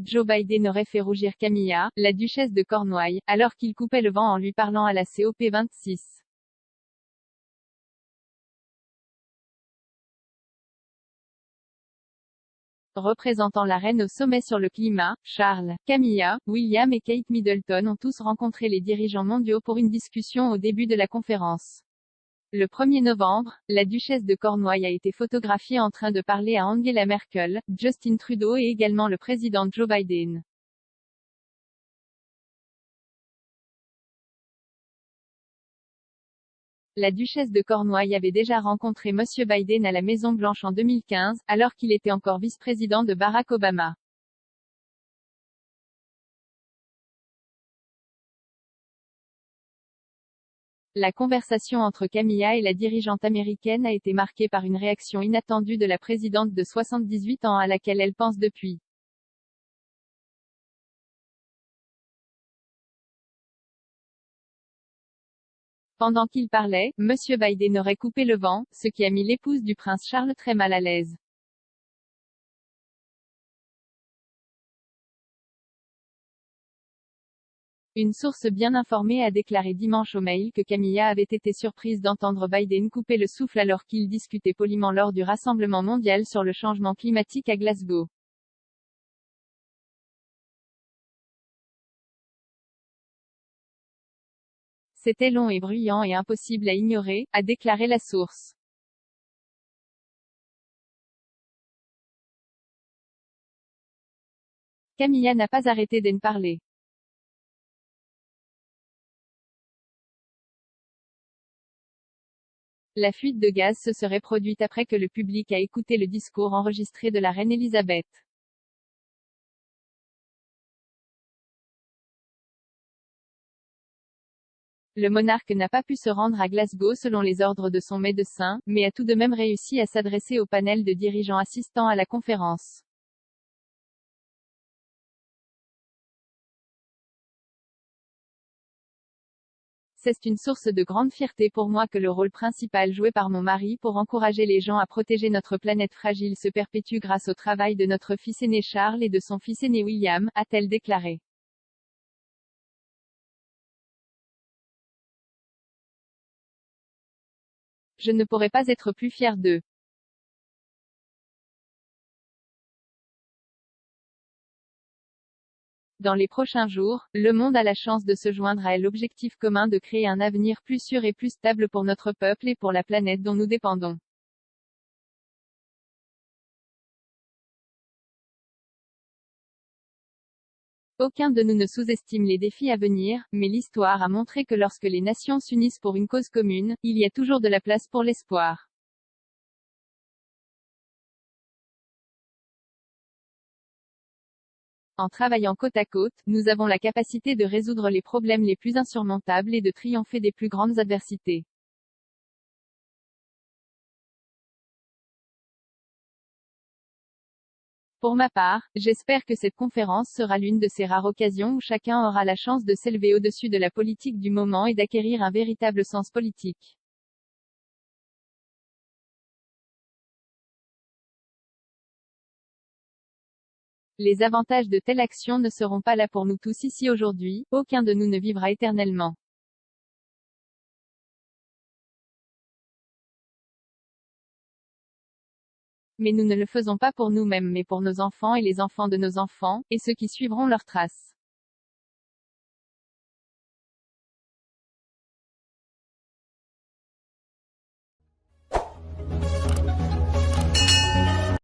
Joe Biden aurait fait rougir Camilla, la duchesse de Cornouailles, alors qu'il coupait le vent en lui parlant à la COP26. Représentant la reine au sommet sur le climat, Charles, Camilla, William et Kate Middleton ont tous rencontré les dirigeants mondiaux pour une discussion au début de la conférence. Le 1er novembre, la duchesse de Cornouailles a été photographiée en train de parler à Angela Merkel, Justin Trudeau et également le président Joe Biden. La duchesse de Cornouailles avait déjà rencontré Monsieur Biden à la Maison-Blanche en 2015, alors qu'il était encore vice-président de Barack Obama. La conversation entre Camilla et la dirigeante américaine a été marquée par une réaction inattendue de la présidente de 78 ans à laquelle elle pense depuis. Pendant qu'il parlait, Monsieur Biden aurait coupé le vent, ce qui a mis l'épouse du prince Charles très mal à l'aise. Une source bien informée a déclaré dimanche au Mail que Camilla avait été surprise d'entendre Biden couper le souffle alors qu'ils discutaient poliment lors du Rassemblement mondial sur le changement climatique à Glasgow. C'était long et bruyant et impossible à ignorer, a déclaré la source. Camilla n'a pas arrêté d'en parler. La fuite de gaz se serait produite après que le public a écouté le discours enregistré de la reine Elisabeth. Le monarque n'a pas pu se rendre à Glasgow selon les ordres de son médecin, mais a tout de même réussi à s'adresser au panel de dirigeants assistant à la conférence. C'est une source de grande fierté pour moi que le rôle principal joué par mon mari pour encourager les gens à protéger notre planète fragile se perpétue grâce au travail de notre fils aîné Charles et de son fils aîné William, a-t-elle déclaré. Je ne pourrais pas être plus fière d'eux. Dans les prochains jours, le monde a la chance de se joindre à l'objectif commun de créer un avenir plus sûr et plus stable pour notre peuple et pour la planète dont nous dépendons. Aucun de nous ne sous-estime les défis à venir, mais l'histoire a montré que lorsque les nations s'unissent pour une cause commune, il y a toujours de la place pour l'espoir. En travaillant côte à côte, nous avons la capacité de résoudre les problèmes les plus insurmontables et de triompher des plus grandes adversités. Pour ma part, j'espère que cette conférence sera l'une de ces rares occasions où chacun aura la chance de s'élever au-dessus de la politique du moment et d'acquérir un véritable sens politique. Les avantages de telle action ne seront pas là pour nous tous ici aujourd'hui, aucun de nous ne vivra éternellement. Mais nous ne le faisons pas pour nous-mêmes mais pour nos enfants et les enfants de nos enfants, et ceux qui suivront leurs traces.